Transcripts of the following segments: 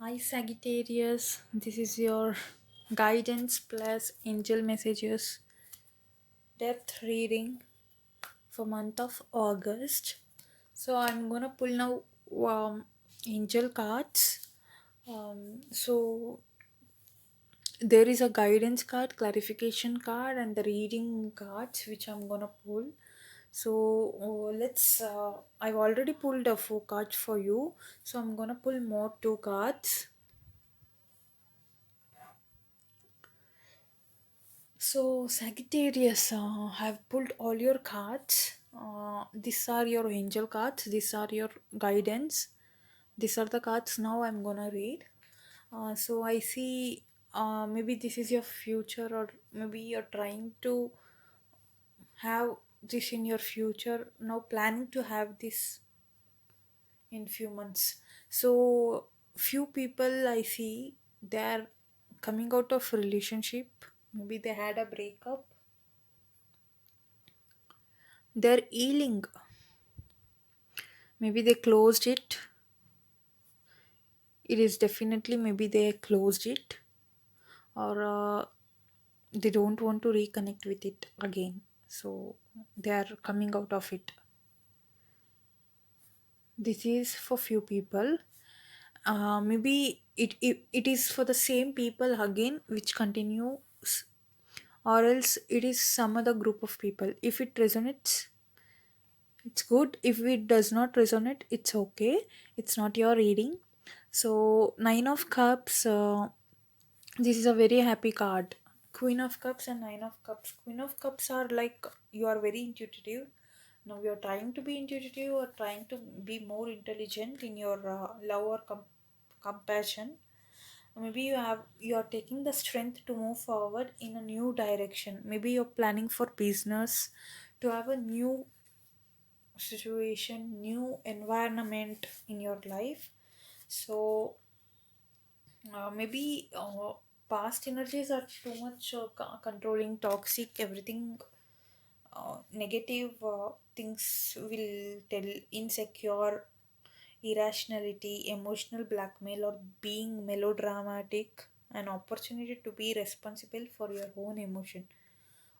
Hi Sagittarius, this is your guidance plus angel messages depth reading for month of August. So I'm gonna pull now angel cards. So there is a guidance card, clarification card, and the reading cards which I'm gonna pull. So let's. I've already pulled a four cards for you, so I'm gonna pull more two cards. So, Sagittarius, have pulled all your cards. These are your angel cards. These are your guidance. These are the cards now I'm gonna read. So, I see maybe this is your future, or maybe you're trying to have this in your future. Now, planning to have this in few months. So, few people I see they're coming out of relationship. Maybe they had a breakup, they're healing. Maybe they closed it. It is definitely maybe they closed it, or they don't want to reconnect with it again. So they are coming out of it. This is for few people. Maybe it is for the same people again, which continues, or else it is some other group of people. If it resonates, it's good. If it does not resonate, it's okay. It's not your reading. So, Nine of Cups, this is a very happy card. Queen of Cups and Nine of Cups. Queen of Cups are like you are very intuitive. Now you're trying to be intuitive or trying to be more intelligent in your love or compassion. Maybe you are taking the strength to move forward in a new direction. Maybe you're planning for business, to have a new situation, new environment in your life. So maybe past energies are too much controlling, toxic, everything negative things will tell, insecure, irrationality, emotional blackmail, or being melodramatic, an opportunity to be responsible for your own emotion.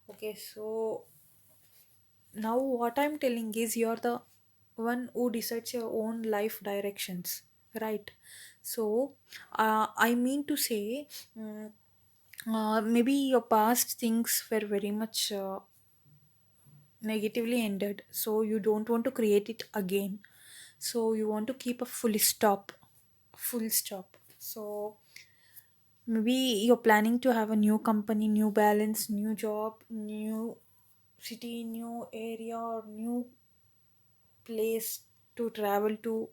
Okay, so now what I'm telling is you're the one who decides your own life directions, right? So I mean to say, maybe your past things were very much negatively ended, so you don't want to create it again. So you want to keep a full stop. So maybe you're planning to have a new company, new balance, new job, new city, new area, or new place to travel to.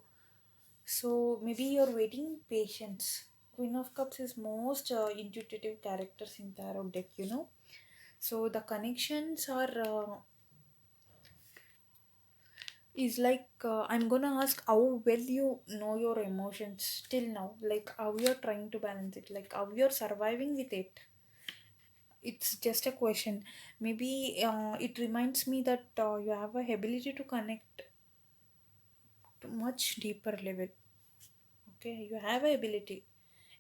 So maybe you're waiting patience. Queen of Cups is most intuitive characters in tarot deck. So the connections are is like I'm gonna ask how well you know your emotions till now, like how you're trying to balance it, like how you're surviving with it. It's just a question. Maybe it reminds me that you have a ability to connect to much deeper level. Okay, you have a ability.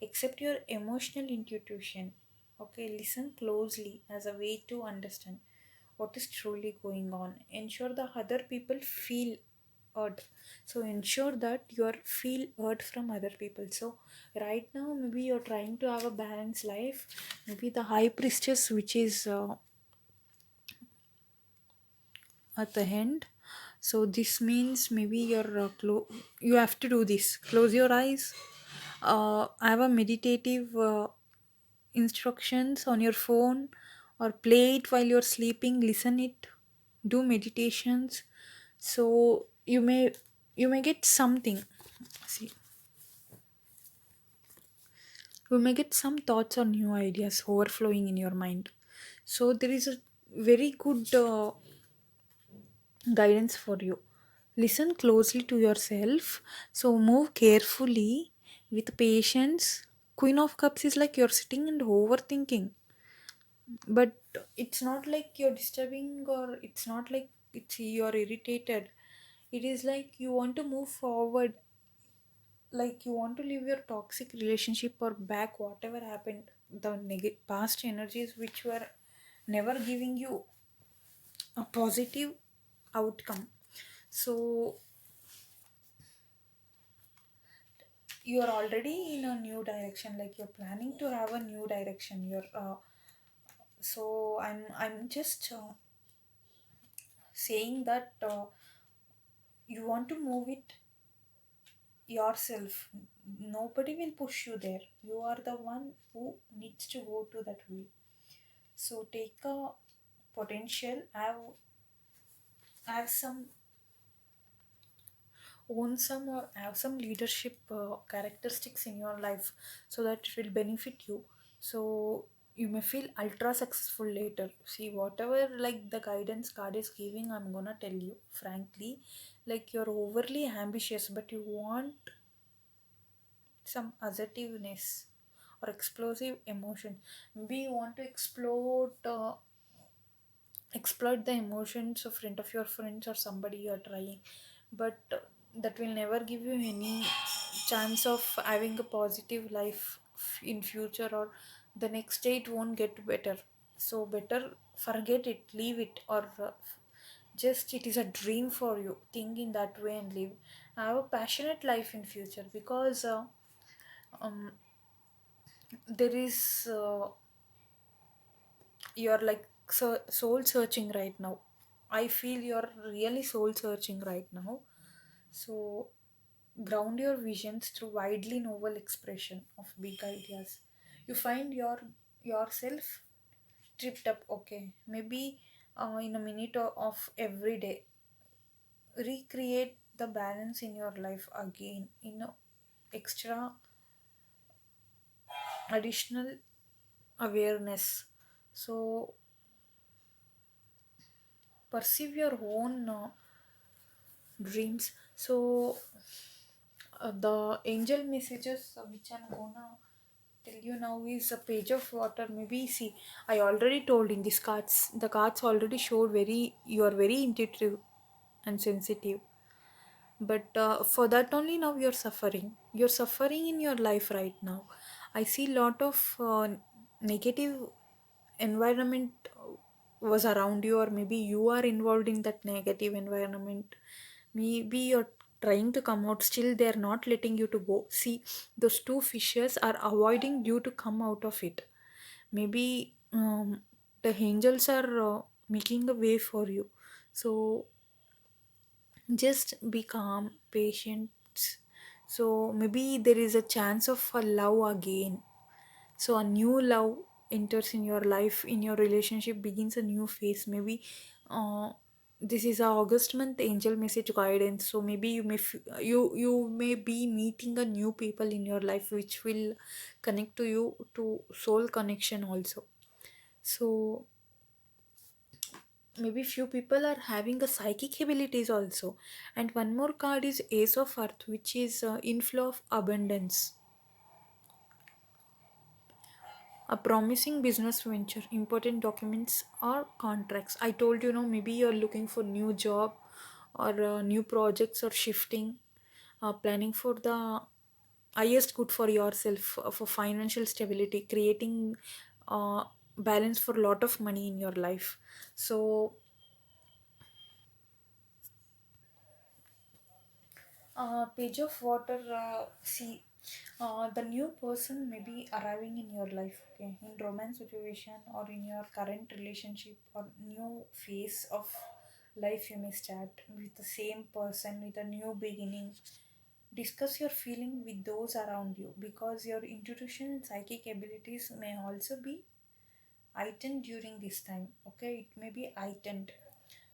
Accept your emotional intuition. Okay, listen closely as a way to understand what is truly going on. Ensure the other people feel heard. So ensure that you are feel heard from other people. So right now maybe you're trying to have a balanced life. Maybe the high priestess, which is at the end. So this means maybe you have to do this. Close your eyes. Have a meditative instructions on your phone, or play it while you're sleeping. Listen it. Do meditations. So you may get something. See, you may get some thoughts or new ideas overflowing in your mind. So there is a very good guidance for you. Listen closely to yourself. So move carefully with patience. Queen of Cups is like you're sitting and overthinking, but it's not like you're disturbing, or it's not like you're irritated. It is like you want to move forward, like you want to leave your toxic relationship or back whatever happened, the past energies which were never giving you a positive outcome. So you are already in a new direction, like you're planning to have a new direction. You're so I'm just saying that you want to move it yourself. Nobody will push you there. You are the one who needs to go to that way. So take a potential, have some, own some, or have some leadership characteristics in your life, so that it will benefit you. So you may feel ultra successful later. See, whatever like the guidance card is giving, I'm gonna tell you frankly, like you're overly ambitious, but you want some assertiveness or explosive emotion. Maybe you want to exploit the emotions of friend of your friends or somebody you're trying, but that will never give you any chance of having a positive life in future, or the next day it won't get better. So better forget it, leave it, or just it is a dream for you, think in that way and live, have a passionate life in future, because um, there is you're like soul searching right now. I feel you're really soul searching right now. So ground your visions through widely novel expression of big ideas. You find yourself tripped up, okay, maybe in a minute of every day, recreate the balance in your life again, in a extra additional awareness. So perceive your own dreams. So the angel messages which I'm gonna tell you now is a page of water. Maybe see, I already told in these cards, the cards already showed very, you are very intuitive and sensitive, but for that only now you're suffering in your life right now. I see lot of negative environment was around you, or maybe you are involved in that negative environment. Maybe you're trying to come out, still they're not letting you to go. See, those two fishes are avoiding you to come out of it. Maybe the angels are making a way for you. So just be calm, patient. So maybe there is a chance of a love again. So a new love enters in your life, in your relationship begins a new phase. Maybe uh, this is a August month angel message guidance. So maybe you may be meeting a new people in your life which will connect to you to soul connection also. So maybe few people are having a psychic abilities also. And one more card is ace of earth, which is inflow of abundance, a promising business venture, important documents or contracts. I told you, know, maybe you're looking for new job, or new projects, or shifting, planning for the highest good for yourself, for financial stability, creating balance for a lot of money in your life. So page of water, see, the new person may be arriving in your life, okay, in romance situation, or in your current relationship, or new phase of life. You may start with the same person with a new beginning. Discuss your feeling with those around you, because your intuition and psychic abilities may also be heightened during this time, okay, it may be heightened.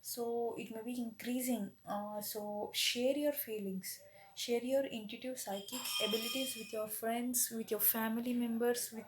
So it may be increasing. So share your feelings, share your intuitive psychic abilities with your friends, with your family members, with